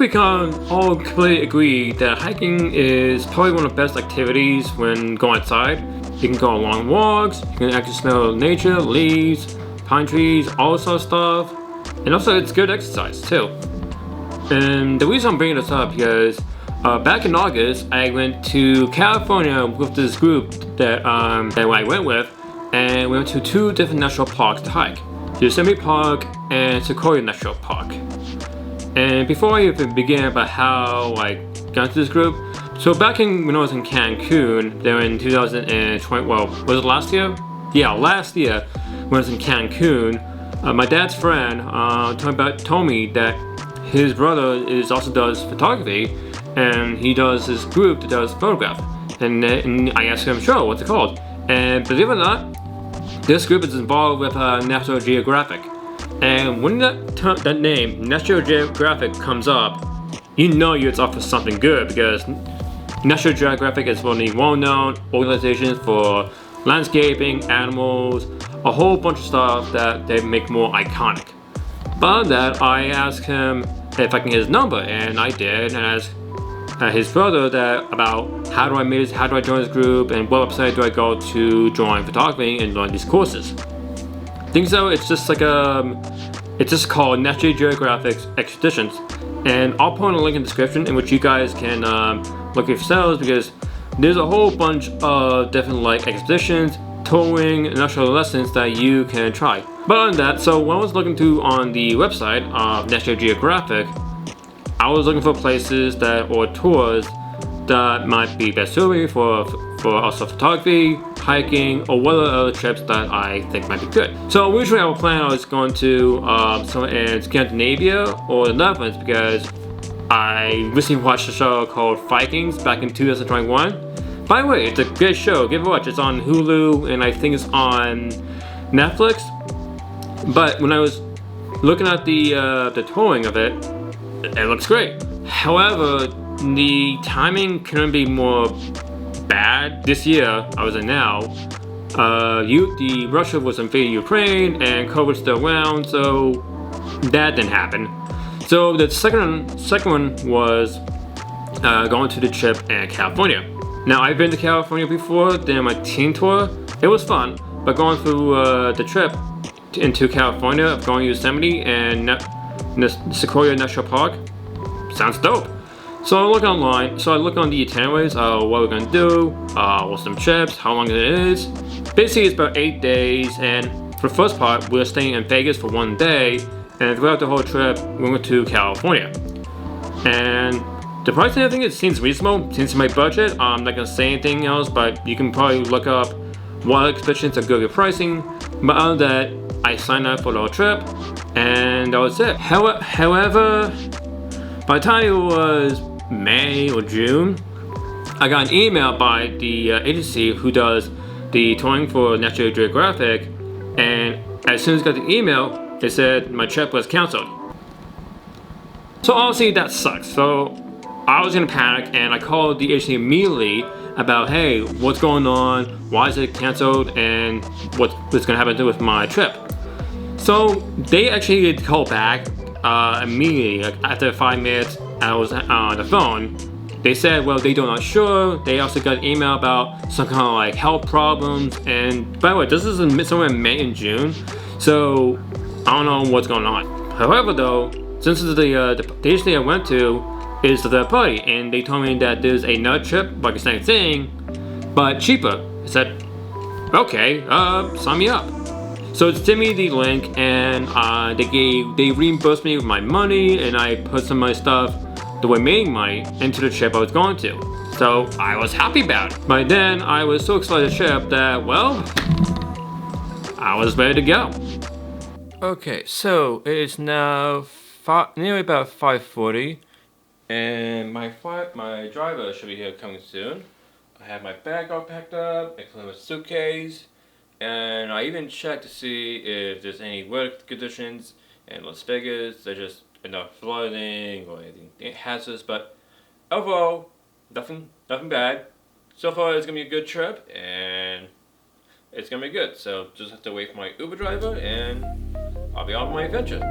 we can all completely agree that hiking is probably one of the best activities when going outside. You can go on long walks, you can actually smell nature, leaves, pine trees, all sorts of stuff. And also it's good exercise too. And the reason I'm bringing this up because back in August, I went to California with this group that I went with, and we went to 2 different national parks to hike. Yosemite Park and Sequoia National Park. And before I even begin about how I got into this group, so back when I was in Cancun, there in 2020, well, was it last year? Yeah, last year, when I was in Cancun, my dad's friend told me that his brother also does photography, and he does this group that does photograph. And I asked him, sure, what's it called? And believe it or not, this group is involved with National Geographic. And when that name, National Geographic, comes up, you know it's up for something good because National Geographic is one of the well-known organizations for landscaping, animals, a whole bunch of stuff that they make more iconic. But that, I asked him if I can get his number, and I did, and asked his brother about how do I join this group, and what website do I go to join photography and learn these courses. I think so. It's just like it's just called National Geographic Expeditions, and I'll put a link in the description in which you guys can look for yourselves because there's a whole bunch of different like expeditions, touring, and actual lessons that you can try. But on that, so when I was looking through on the website of National Geographic, I was looking for places or tours that might be best suited for also photography, hiking, or what other trips that I think might be good. So originally I was planning I was going to somewhere in Scandinavia or the Netherlands because I recently watched a show called Vikings back in 2021. By the way, it's a good show, give it a watch. It's on Hulu and I think it's on Netflix. But when I was looking at the touring of it looks great. However, the timing couldn't be more bad. This year, I was in now, the Russia was invading Ukraine and COVID's still around, so that didn't happen. So the second one was going to the trip in California. Now I've been to California before, then my teen tour. It was fun, but going through the trip into California, of going to Yosemite and Sequoia National Park, sounds dope. So I look online, so I look on the itineraries, what we're gonna do, what's some trips, how long it is. Basically it's about 8 days, and for the first part, we're staying in Vegas for 1 day, and throughout the whole trip, we went to California. And the price and everything, it seems reasonable, since my budget. I'm not gonna say anything else, but you can probably look up what expeditions are good with pricing. But other than that, I signed up for the whole trip, and that was it. However, by the time it was May or June, I got an email by the agency who does the touring for National Geographic, and as soon as I got the email, they said my trip was canceled. So obviously that sucks. So I was gonna panic, and I called the agency immediately about, hey, what's going on? Why is it canceled? And what's gonna happen with my trip? So they actually called back immediately. Like after 5 minutes, I was on the phone. They said, well, they're not sure. They also got an email about some kind of like health problems. And by the way, this is somewhere in May and June, so I don't know what's going on. However, though, since the agency I went to is the third party, and they told me that there's another trip, like the same thing, but cheaper. I said, okay, sign me up. So they sent me the link, and they reimbursed me with my money, and I put some of my stuff, the remaining money, into the trip I was going to. So I was happy about it. By then, I was so excited to trip that, well, I was ready to go. Okay, so it is now nearly about 5:40, and my driver should be here coming soon. I have my bag all packed up, including a suitcase, and I even checked to see if there's any weather conditions in Las Vegas. There's just enough flooding or anything hazardous, but overall, nothing bad. So far, it's gonna be a good trip, and it's gonna be good. So just have to wait for my Uber driver, and I'll be on my adventure.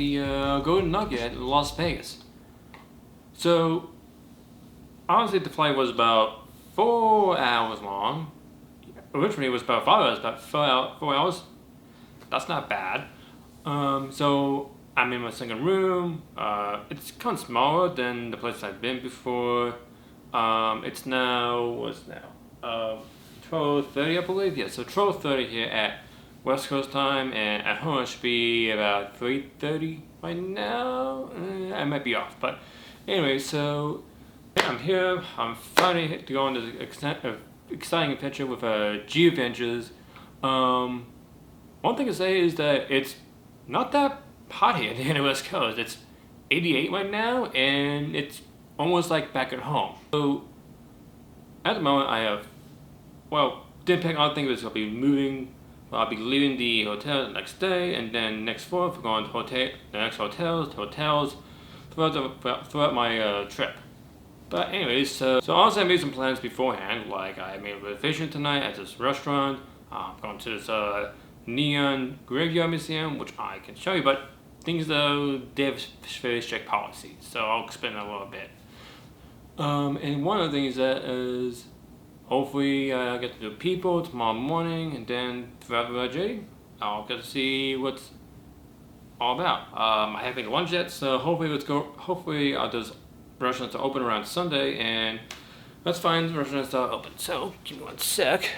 the Golden Nugget in Las Vegas. So, honestly, the flight was about 4 hours long. Originally, it was about 5 hours, about 4 hours. That's not bad. So, I'm in my second room. It's kind of smaller than the place I've been before. It's now, what's now? 12:30, I believe. Yeah, so 12:30 here at West Coast time, and at home it should be about 3:30 right now. I might be off, but anyway, so yeah, I'm here. I'm finally to go on this exciting adventure with G Adventures. One thing to say is that it's not that hot here in the West Coast. It's 88 right now, and it's almost like back at home. So at the moment, I have, well, didn't pick. I don't think it was gonna be moving. Well, I'll be leaving the hotel the next day, and then next forth, we're going to the next hotels throughout my trip. But anyways, so also I made some plans beforehand. Like I made a reservation tonight at this restaurant. I'm going to this neon graveyard museum, which I can show you. But things though, they have very strict policies, so I'll explain that a little bit. And one of the things that is, hopefully I'll get to know people tomorrow morning, and then throughout the day, I'll get to see what's all about. I haven't eaten lunch yet, so hopefully those restaurants are open around Sunday, and let's find the restaurants that are open. So give me one sec.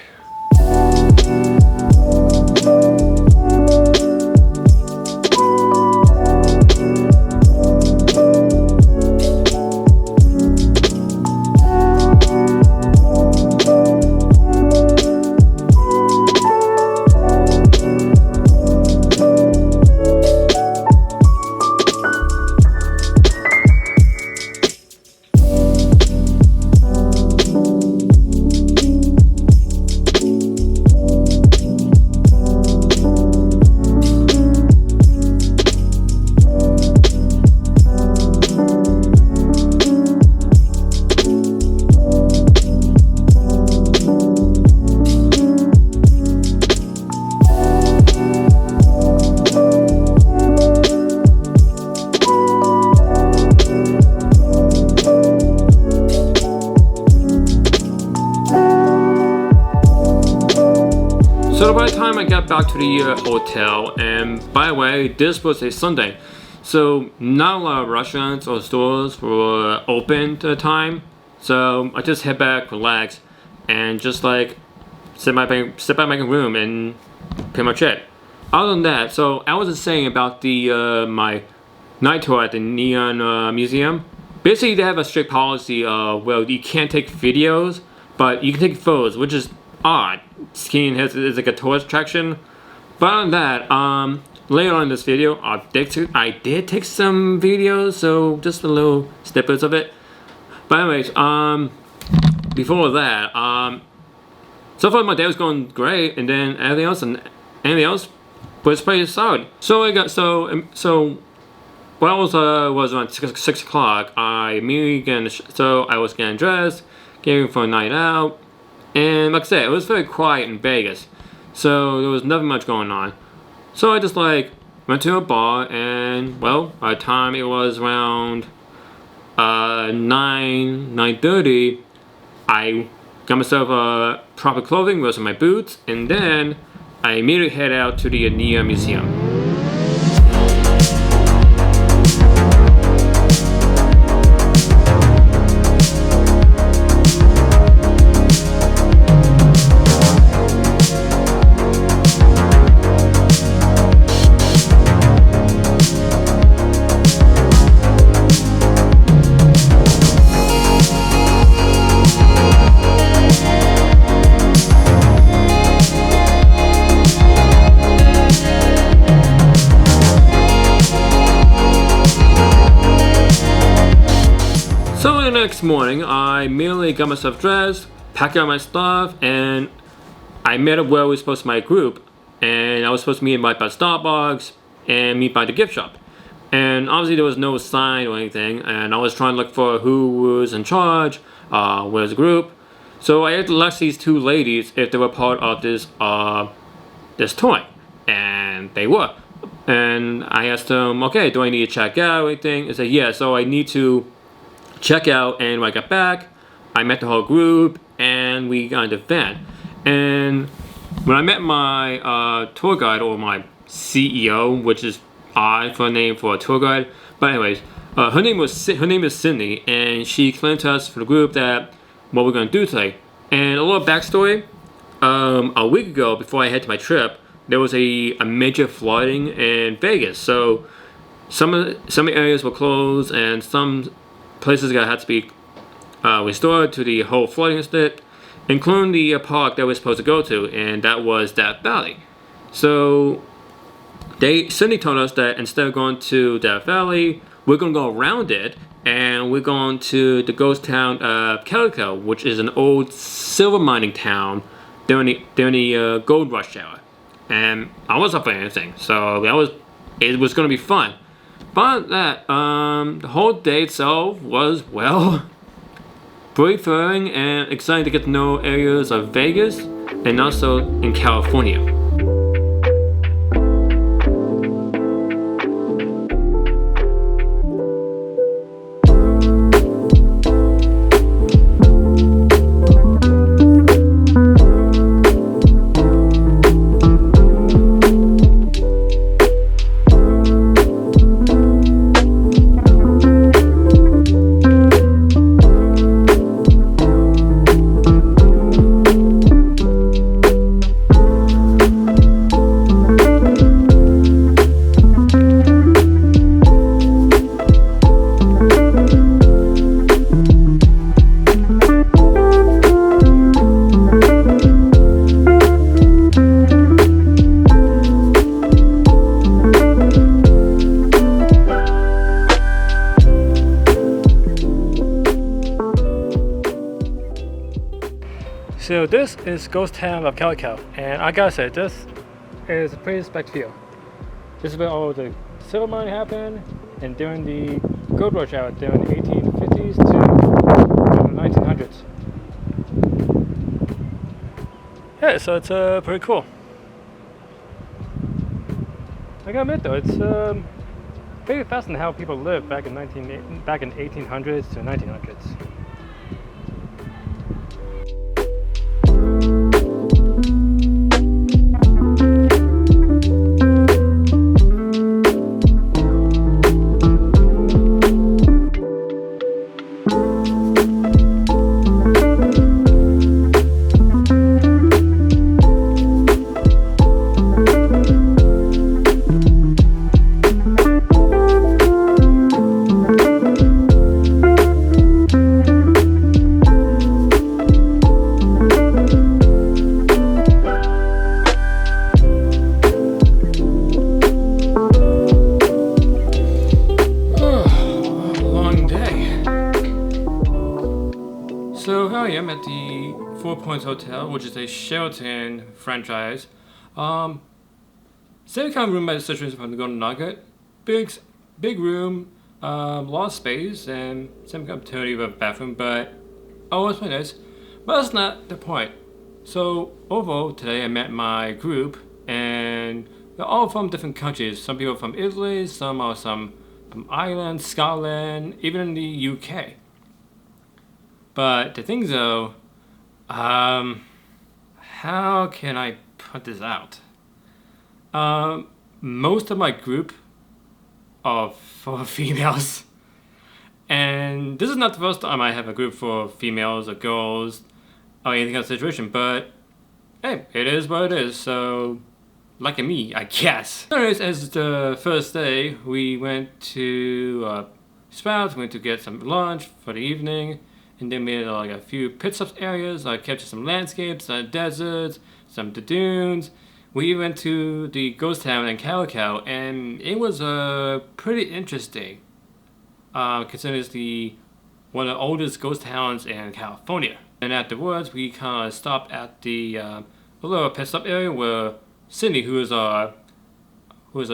So by the time I got back to the hotel, and by the way, this was a Sunday, so not a lot of restaurants or stores were open at the time. So I just head back, relax, and just like sit back in my room, and pretty much it. Other than that, so I was just saying about the my night tour at the Neon Museum. Basically, they have a strict policy where you can't take videos, but you can take photos, which is odd. Skiing is like a tourist attraction. But on that, later on in this video, I did take some videos, so just a little snippets of it. But anyways, before that, so far my day was going great, and then anything else was pretty solid. So I got when I was around 6 o'clock, I immediately I was getting dressed, getting for a night out. And like I said, it was very quiet in Vegas, so there was nothing much going on. So I just like went to a bar, and well, by the time it was around 9:30, I got myself proper clothing, was in my boots, and then I immediately head out to the Neon Museum. Next morning, I immediately got myself dressed, packed out my stuff, and I met up where we were supposed to my group, and I was supposed to meet by Starbucks and meet by the gift shop. And obviously there was no sign or anything, and I was trying to look for who was in charge, where's the group. So I had to ask these two ladies if they were part of this toy, and they were. And I asked them, okay, do I need to check out or anything? They said, yeah, so I need to check out. And when I got back, I met the whole group and we got into the van. And when I met my tour guide, or my CEO, which is odd for a name for a tour guide, but anyways, her name is Sydney, and she explained to us for the group that what we're going to do today. And a little backstory: a week ago, before I head to my trip, there was a major flooding in Vegas. So some areas were closed, and some places had to be restored to the whole flooding incident, including the park that we're supposed to go to, and that was Death Valley. So Sydney told us that instead of going to Death Valley, we're going to go around it, and we're going to the ghost town of Calico, which is an old silver mining town during the gold rush hour. And I wasn't up for anything, so it was going to be fun. But that the whole day itself was, well, pretty thrilling and exciting to get to know areas of Vegas and also in California. So this is Ghost Town of Calico, and I gotta say, this is a pretty spectacular. This is where all the silver mining happened, and during the gold rush hour during the 1850s to the 1900s. Yeah, so it's pretty cool. I gotta admit though, it's very fascinating how people lived back in 1800s to 1900s. So here I am at the Four Points Hotel, which is a Sheraton franchise. Same kind of room as the situation from the Golden Nugget. Big room, lot of space, and same kind of opportunity of a bathroom, but oh, it's pretty nice. But that's not the point. So overall, today I met my group, and they're all from different countries. Some people from Italy, some are from Ireland, Scotland, even in the UK. But the thing though, how can I put this out? Most of my group are for females. And this is not the first time I have a group for females or girls or anything else situation, but hey, it is what it is, so lucky me, I guess. Anyways, as the first day, we went to Sprouts, went to get some lunch for the evening, and then made like a few pit stops areas, like captured some landscapes, deserts, some dunes. We went to the ghost town in Calico, and it was pretty interesting, considering it's one of the oldest ghost towns in California. And afterwards, we kind of stopped at the little pit stop area where Cindy, who is a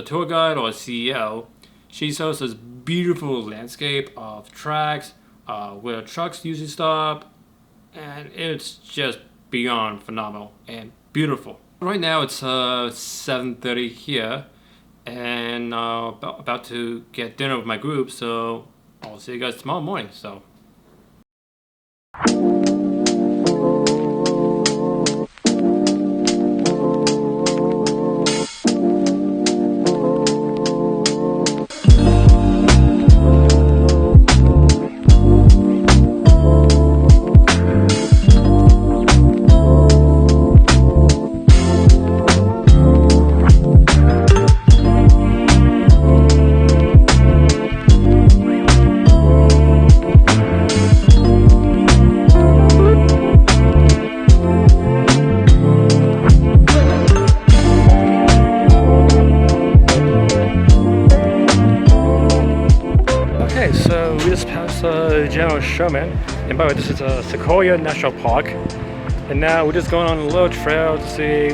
tour guide or a CEO, she shows this beautiful landscape of tracks, where trucks usually stop, and it's just beyond phenomenal and beautiful. Right now it's 7:30 here, and about to get dinner with my group, so I'll see you guys tomorrow morning. So. Okay, so we just passed General Sherman, and by the way, this is Sequoia National Park, and now we're just going on a little trail to see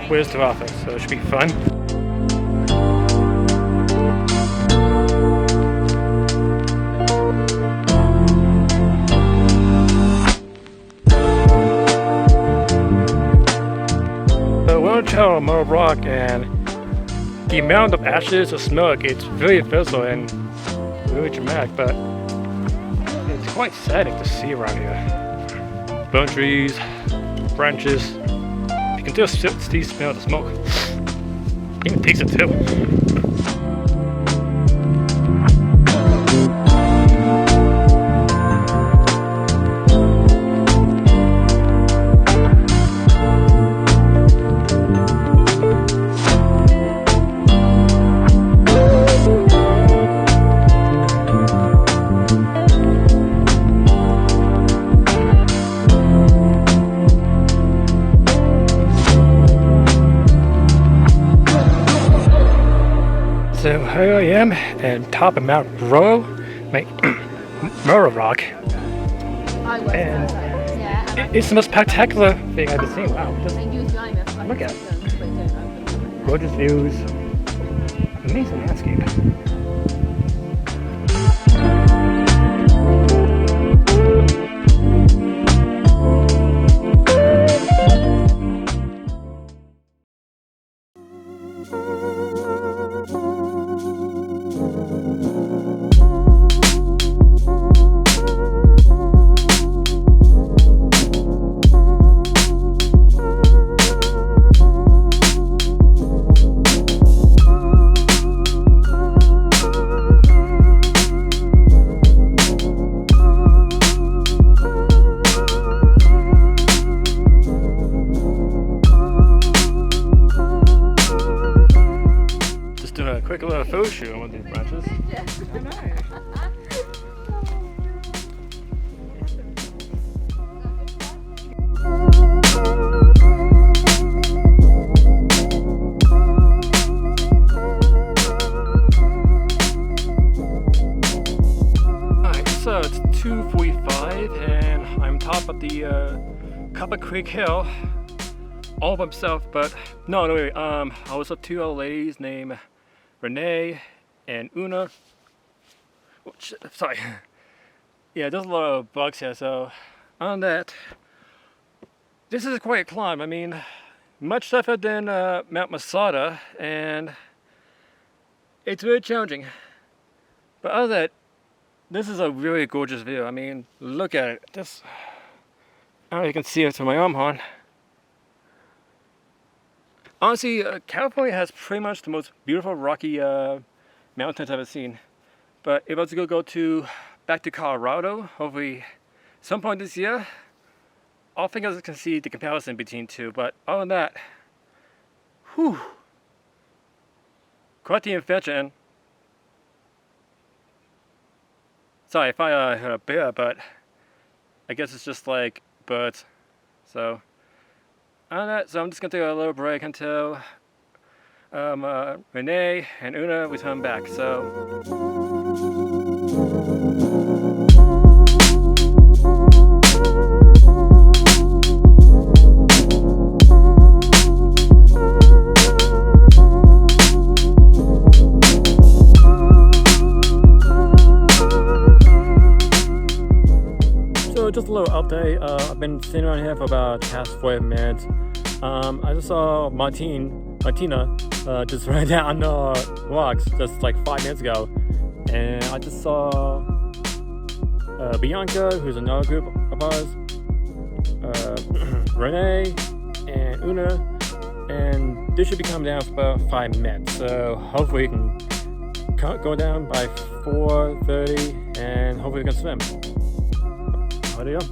where's the office, so it should be fun. So we're on a trail on Murray Rock, and the amount of ashes or smoke, it's very visible and really dramatic, but it's quite sad to see around here. Bone trees, branches, you can just smell the smoke. Even taste it too. So here I am at top of Mount Rowe, Murray Rock, and it's the most spectacular thing I've ever seen. Wow, just look at it. Gorgeous views, amazing landscape. Quick little photo shoot on one of these branches. I know. Alright, so it's 2:45 and I'm top of the Copper Creek Hill all by myself, but no, wait, I was with two other ladies named Renee and Una. Sorry. Yeah, there's a lot of bugs here, so on that, this is quite a climb. I mean, much tougher than Mount Masada, and it's very challenging. But other than that, this is a really gorgeous view. I mean, look at it. This, I don't know if you can see it from my arm horn. Honestly, California has pretty much the most beautiful rocky mountains I've ever seen. But if I was to go back to Colorado, hopefully some point this year, I think I can see the comparison between two. But other than that, whew, quite the adventure. Sorry if I heard a bear, but I guess it's just like birds. So. On that, so I'm just gonna take a little break until Renee and Una return back. So. So just a little update. I've been sitting around here for about the past 40 minutes. I just saw Martine Martina just ran down rocks just like 5 minutes ago, and I just saw Bianca, who's another group of us, Renee, and Una, and they should be coming down for about 5 minutes. So hopefully we can go down by 4:30, and hopefully we can swim. How do you go?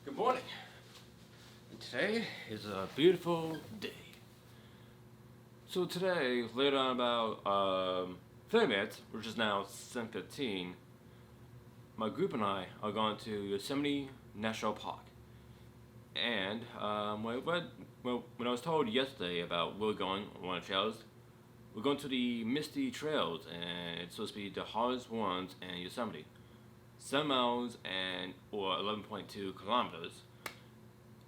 Good morning. Today is a beautiful day. So today, later on about 30 minutes, which is now 7:15, my group and I are going to Yosemite National Park. And when I was told yesterday about where we're going on one of the trails, we're going to the Misty Trails, and it's supposed to be the hardest ones in Yosemite. 7 miles or 11.2 kilometers.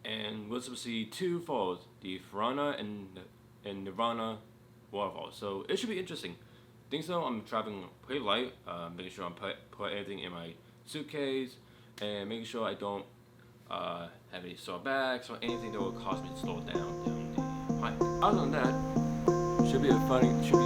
And we're supposed to see 2 falls, the Farana and Nirvana waterfalls. So it should be interesting. I think so. I'm traveling pretty light, making sure I put everything in my suitcase, and making sure I don't have any sore backs or anything that will cause me to slow down during the hike. Other than that, should be a fun trip.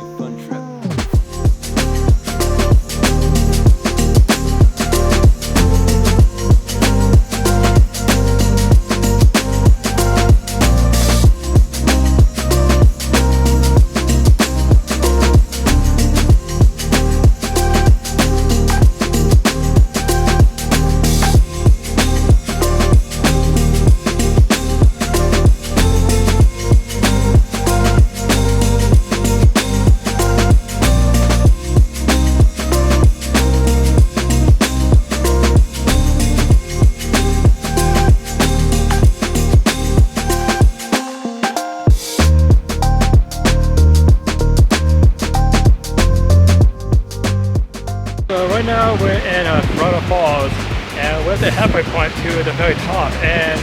Right now we're in Farana Falls, and we're at the halfway point to the very top, and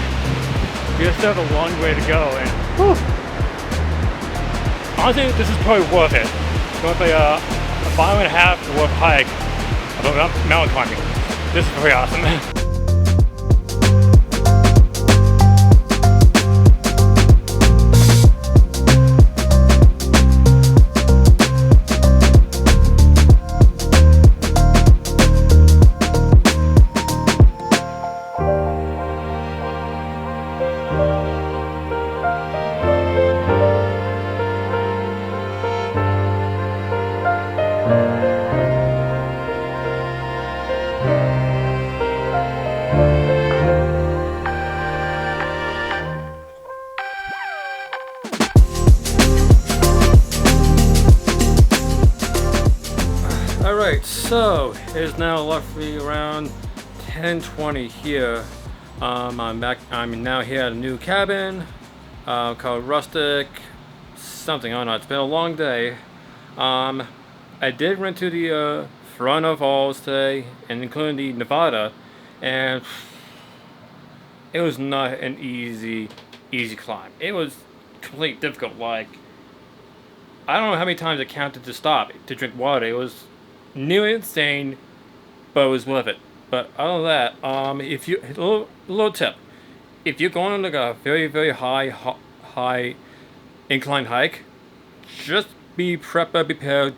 we still have a long way to go. And whew, honestly, this is probably worth it. It's going to be a 5.5 worth hike of mountain climbing. This is pretty awesome. Alright, so it is now roughly around 10:20 here. I'm now here at a new cabin called Rustic something. I don't know. It's been a long day. I did run to the Farana Falls today, and including the Nevada, and it was not an easy climb. It was completely difficult. Like, I don't know how many times I counted to stop to drink water. It was nearly insane, but it was worth it. But other than that, if you little tip, if you're going on like a very high incline hike, just be prepared,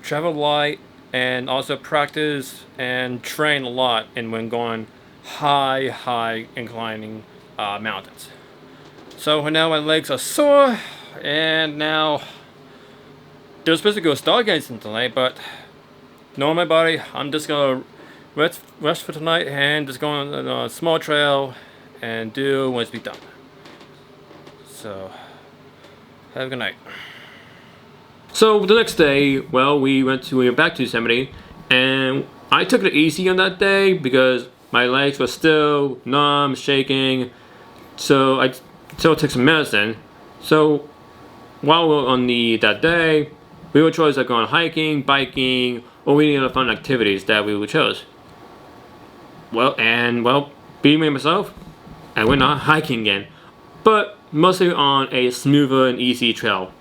travel light, and also practice and train a lot. And when going high inclining mountains. So now my legs are sore, and now they're supposed to go stargazing tonight, but knowing my body, I'm just gonna rest for tonight and just go on a small trail and do what's be done. So have a good night. So the next day, well, we went back to Yosemite, and I took it easy on that day because my legs were still numb, shaking. So I still took some medicine, So while we're on that day, we would choose like going hiking, biking, or any other fun activities that we would choose. Well, being me myself, I went on hiking again, but mostly on a smoother and easy trail.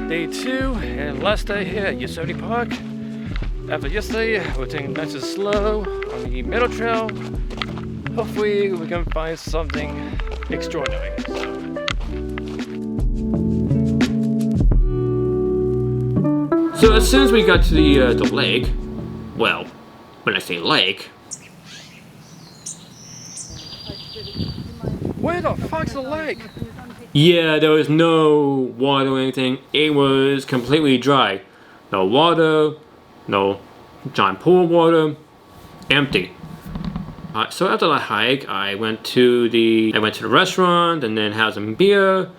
Day 2 and last day here at Yosemite Park. After yesterday, we're taking it nice and slow on the middle trail. Hopefully we can find something extraordinary. So as soon as we got to the lake, well, when I say lake, where the fuck's the lake? Yeah, there was no water or anything. It was completely dry. No water, no giant pool of water, empty. So after the hike, I went to the restaurant and then had some beer.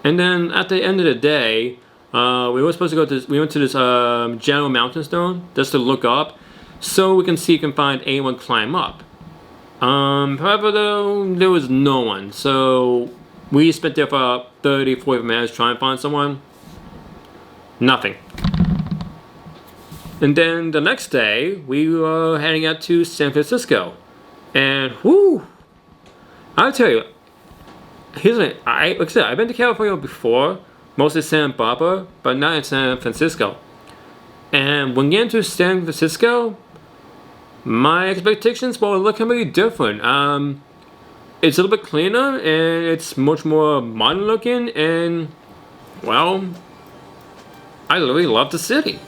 And then at the end of the day, we were supposed to go to we went to this general mountain stone just to look up, so we can see if we can find anyone climb up. However, though, there was no one. So we spent there for about 30-40 minutes trying to find someone. Nothing. And then the next day, we were heading out to San Francisco. And whoo! I'll tell you, like I said, I've been to California before, mostly Santa Barbara, but not in San Francisco. And when getting to San Francisco, my expectations were looking really different. It's a little bit cleaner and it's much more modern looking, and well, I really love the city.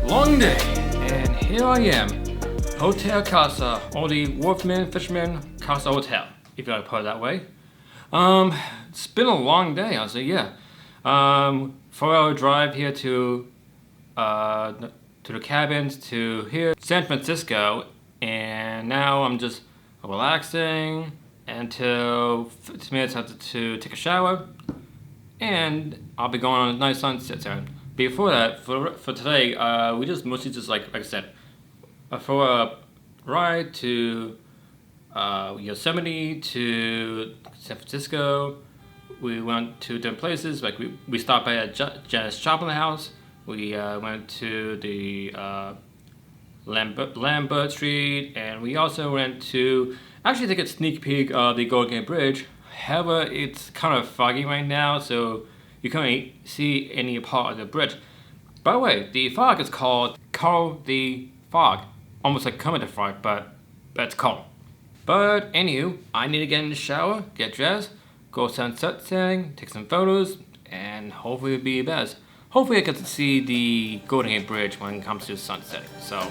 Long day, and here I am, Hotel Casa, or the Wharfman Fisherman Casa Hotel, if you like to put it that way. It's been a long day, I'll say, yeah. 4-hour drive here to the cabins to here, San Francisco, and now I'm just relaxing until 15 minutes after to take a shower, and I'll be going on a nice sunset soon. Before that, for today, we just mostly just like I said, for a ride to Yosemite to San Francisco. We went to different places. Like we stopped by at Janis Joplin house. We went to the Lambert Street, and we also went to actually take a sneak peek of the Golden Gate Bridge. However, it's kind of foggy right now, so you can't see any part of the bridge. By the way, the fog is called Carl the Fog. Almost like Kermit the Frog, but that's Carl. But anywho, I need to get in the shower, get dressed, go sunset setting, take some photos, and hopefully it'll be the best. Hopefully I get to see the Golden Gate Bridge when it comes to sunset. So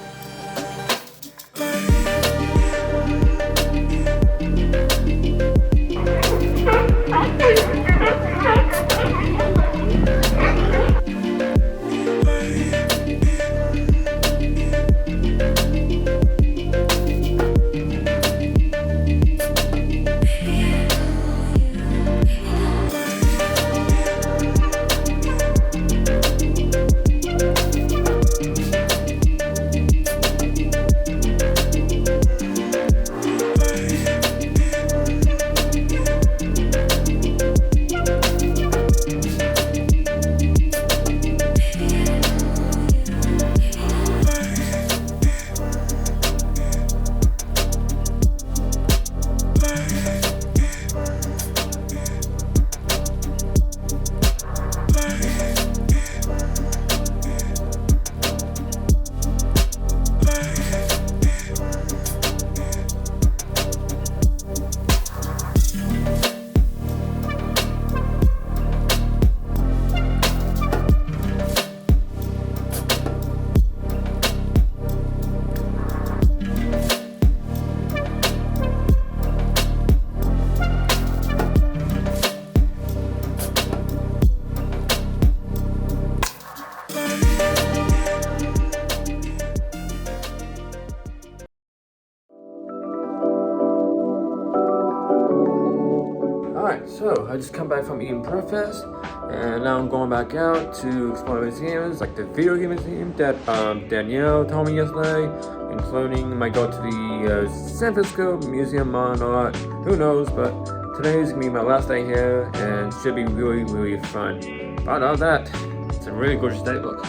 I just come back from eating breakfast, and now I'm going back out to explore museums like the video game museum that Danielle told me yesterday, including might go to the San Francisco Museum of Art. Who knows? But today is gonna be my last day here, and should be really, really fun. But other than that, it's a really gorgeous day. Look.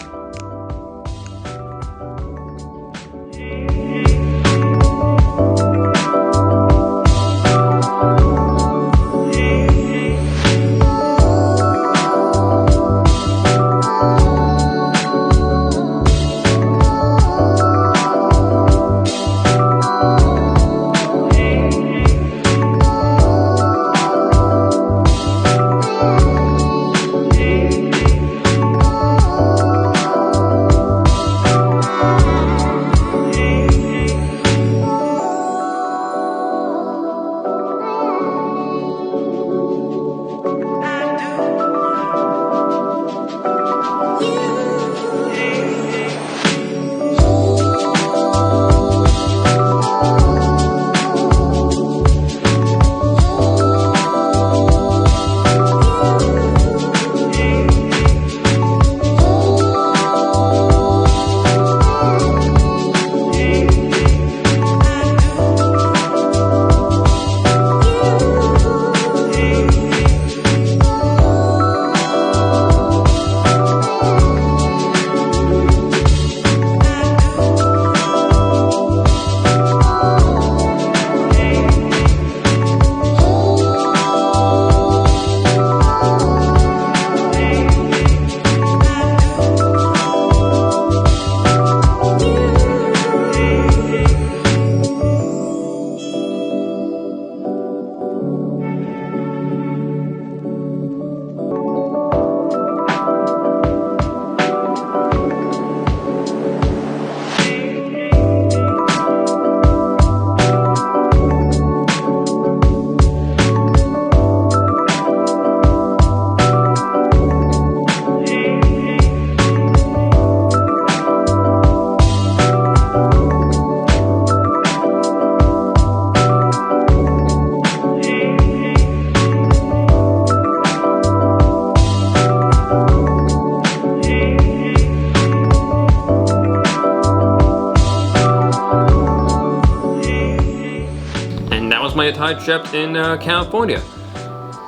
My entire trip in California.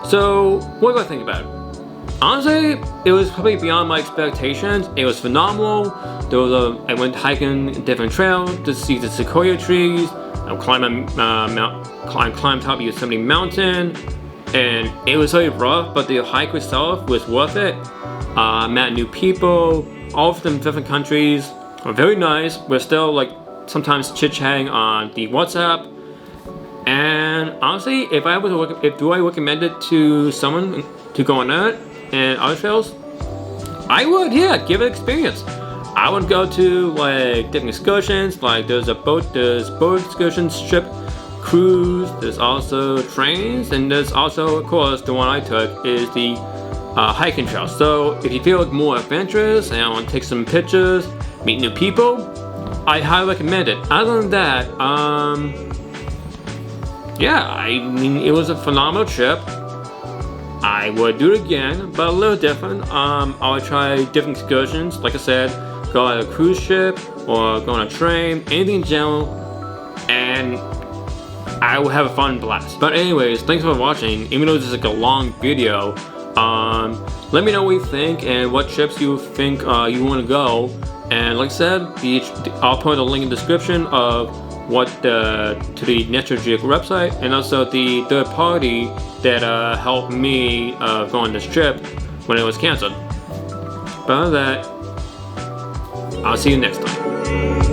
So what do I think about it? Honestly, it was probably beyond my expectations. It was phenomenal. I went hiking a different trail to see the Sequoia trees. I climbed top of Yosemite mountain, and it was really rough, but the hike itself was worth it. Met new people, all from different countries. Were very nice. We're still like sometimes chit-chatting on the WhatsApp. And honestly, if I recommend it to someone to go on that and other trails, I would, yeah, give it an experience. I would go to like different excursions, like there's boat excursions, ship, cruise, there's also trains, and there's also, of course, the one I took is the hiking trail. So if you feel like more adventurous and want to take some pictures, meet new people, I highly recommend it. Other than that, yeah, I mean, it was a phenomenal trip. I would do it again, but a little different. I would try different excursions. Like I said, go on a cruise ship or go on a train, anything in general, and I will have a fun blast. But anyways, thanks for watching. Even though this is like a long video, let me know what you think and what trips you think you want to go. And like I said, I'll put a link in the description of to the National Geographic website, and also the third party that helped me go on this trip when it was canceled. But other than that, I'll see you next time.